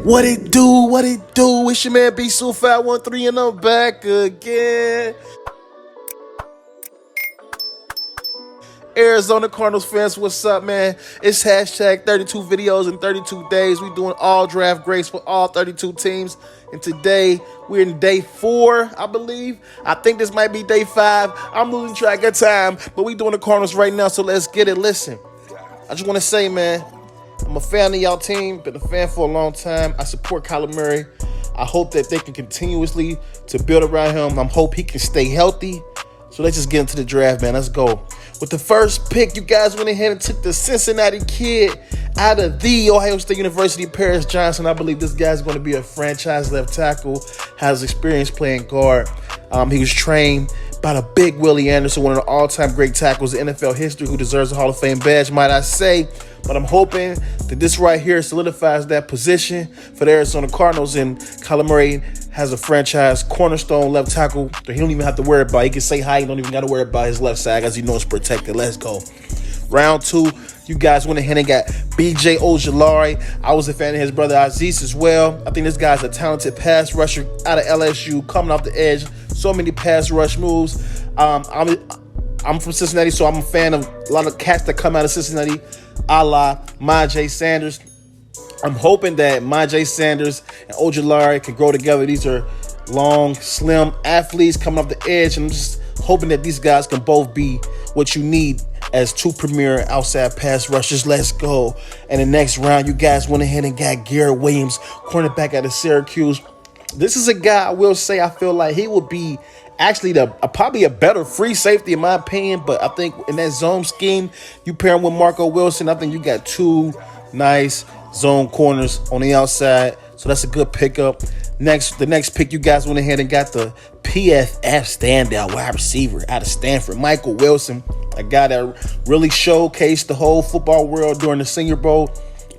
What it do? What it do? It's your man B So 513 and I'm back again. Arizona Cardinals fans, what's up, man? It's hashtag 32 videos in 32 days. We doing all draft grades for all 32 teams. And today, we're in day 4, I believe. I think this might be day 5. I'm losing track of time, but we doing the Cardinals right now, so let's get it. Listen, I just want to say, man, I'm a fan of y'all team, been a fan for a long time. I support Kyler Murray. I hope that they can continuously to build around him. I hope he can stay healthy. So let's just get into the draft, man. Let's go. With the first pick, you guys went ahead and took the Cincinnati kid out of the Ohio State University, Paris Johnson. I believe this guy's going to be a franchise left tackle, has experience playing guard. He was trained by the big Willie Anderson, one of the all-time great tackles in NFL history, who deserves a Hall of Fame badge, might I say. But I'm hoping that this right here solidifies that position for the Arizona Cardinals, and Kyler Murray has a franchise cornerstone left tackle that he don't even have to worry about. He can say hi, he don't even got to worry about his left side, as he knows it's protected. Let's go. Round 2, you guys went ahead and got B.J. Ojulari. I was a fan of his brother Aziz as well. I think this guy's a talented pass rusher out of LSU, coming off the edge. So many pass rush moves. I'm from Cincinnati, so I'm a fan of a lot of cats that come out of Cincinnati, a la Mcvay Sanders. I'm hoping that Mcvay Sanders and Ojulari can grow together. These are long, slim athletes coming off the edge, and I'm just hoping that these guys can both be what you need as 2 premier outside pass rushers. Let's go. And the next round, you guys went ahead and got Garrett Williams, cornerback out of Syracuse. This is a guy, I will say, I feel like he would be actually probably a better free safety in my opinion, but I think in that zone scheme, you pair him with Marco Wilson, I think you got 2 nice zone corners on the outside, so that's a good pickup. The next pick, you guys went ahead and got the PFF standout wide receiver out of Standford, Michael Wilson, a guy that really showcased the whole football world during the Senior Bowl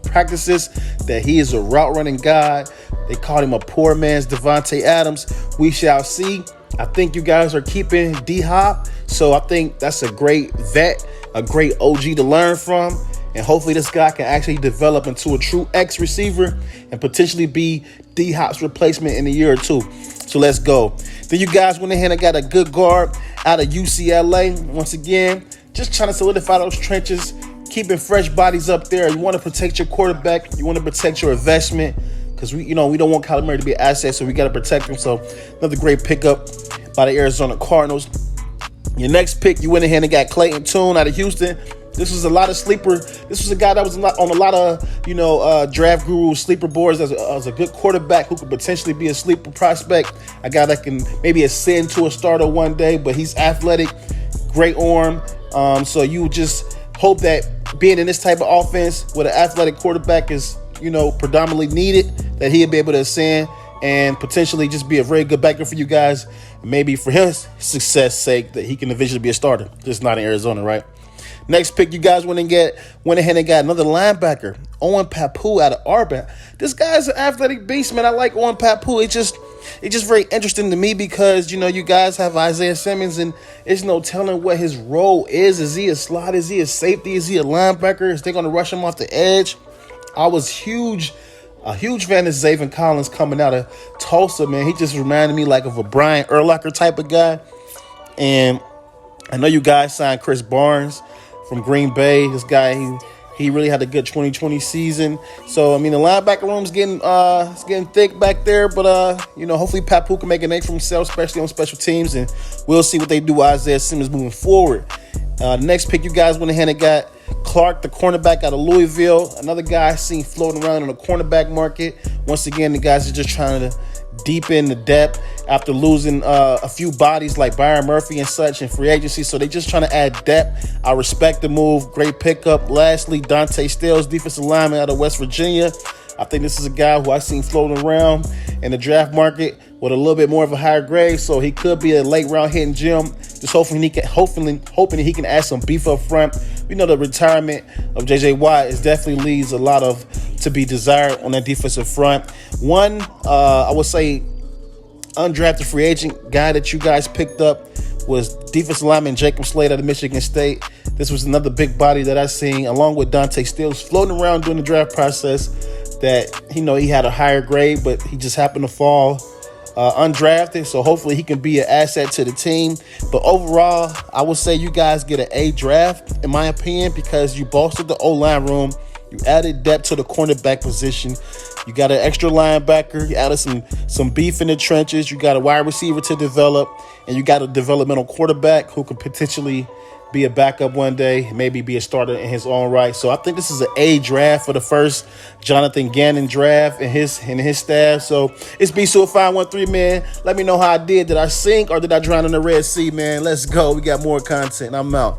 practices that he is a route running god. They called him a poor man's Devontae Adams. We shall see. I think you guys are keeping D-Hop, so I think that's a great vet, a great OG to learn from, and hopefully this guy can actually develop into a true X receiver and potentially be D-Hop's replacement in a year or 2. So let's go. Then you guys went ahead and got a good guard out of UCLA. Once again, just trying to solidify those trenches, keeping fresh bodies up there. You want to protect your quarterback. You want to protect your investment, because we don't want Kyler Murray to be an asset, so we got to protect him. So another great pickup by the Arizona Cardinals. Your next pick, you went ahead and got Clayton out of Houston. This was a lot of sleeper. This was a guy that was on a lot of draft guru sleeper boards as a good quarterback who could potentially be a sleeper prospect. A guy that can maybe ascend to a starter one day, but he's athletic, great arm. So you just hope that being in this type of offense with an athletic quarterback is predominantly needed, that he'll be able to ascend and potentially just be a very good backer for you guys. Maybe for his success sake that he can eventually be a starter, just not in Arizona, right? Next pick, you guys went ahead and got another linebacker, Owen Pappoe out of Auburn. This guy's an athletic beast, man. I like Owen Pappoe. It's just very interesting to me because, you guys have Isaiah Simmons, and it's no telling what his role is. Is he a slot? Is he a safety? Is he a linebacker? Is they going to rush him off the edge? I was a huge fan of Zaven Collins coming out of Tulsa, man. He just reminded me like of a Brian Urlacher type of guy. And I know you guys signed Chris Barnes from Green Bay. This guy, he really had a good 2020 season. So, the linebacker room's getting thick back there. But, hopefully Pappoe can make a name for himself, especially on special teams. And we'll see what they do with Isaiah Simmons moving forward. Next pick, you guys went ahead and got Clark, the cornerback out of Louisville. Another guy I seen floating around in the cornerback market. Once again, the guys are just trying to deepen the depth after losing a few bodies like Byron Murphy and such in free agency. So they're just trying to add depth. I respect the move. Great pickup. Lastly, Dante Stills, defensive lineman out of West Virginia. I think this is a guy who I've seen floating around in the draft market with a little bit more of a higher grade, so he could be a late round hitting gem. Just hoping he can add some beef up front. We know the retirement of J.J. Watt definitely leaves a lot of to be desired on that defensive front. One, I would say, undrafted free agent guy that you guys picked up was defensive lineman Jacob Slade out of Michigan State. This was another big body that I seen, along with Dante Stills, floating around during the draft process. that he had a higher grade, but he just happened to fall undrafted. So hopefully he can be an asset to the team. But overall, I would say you guys get an A draft, in my opinion, because you bolstered the O-line room. You added depth to the cornerback position. You got an extra linebacker. You added some beef in the trenches. You got a wide receiver to develop. And you got a developmental quarterback who could potentially be a backup one day, maybe be a starter in his own right. So I think this is an A draft for the first Jonathan Gannon draft and his staff. So it's B513, man. Let me know how I did. Did I sink or did I drown in the Red Sea, man? Let's go. We got more content. I'm out.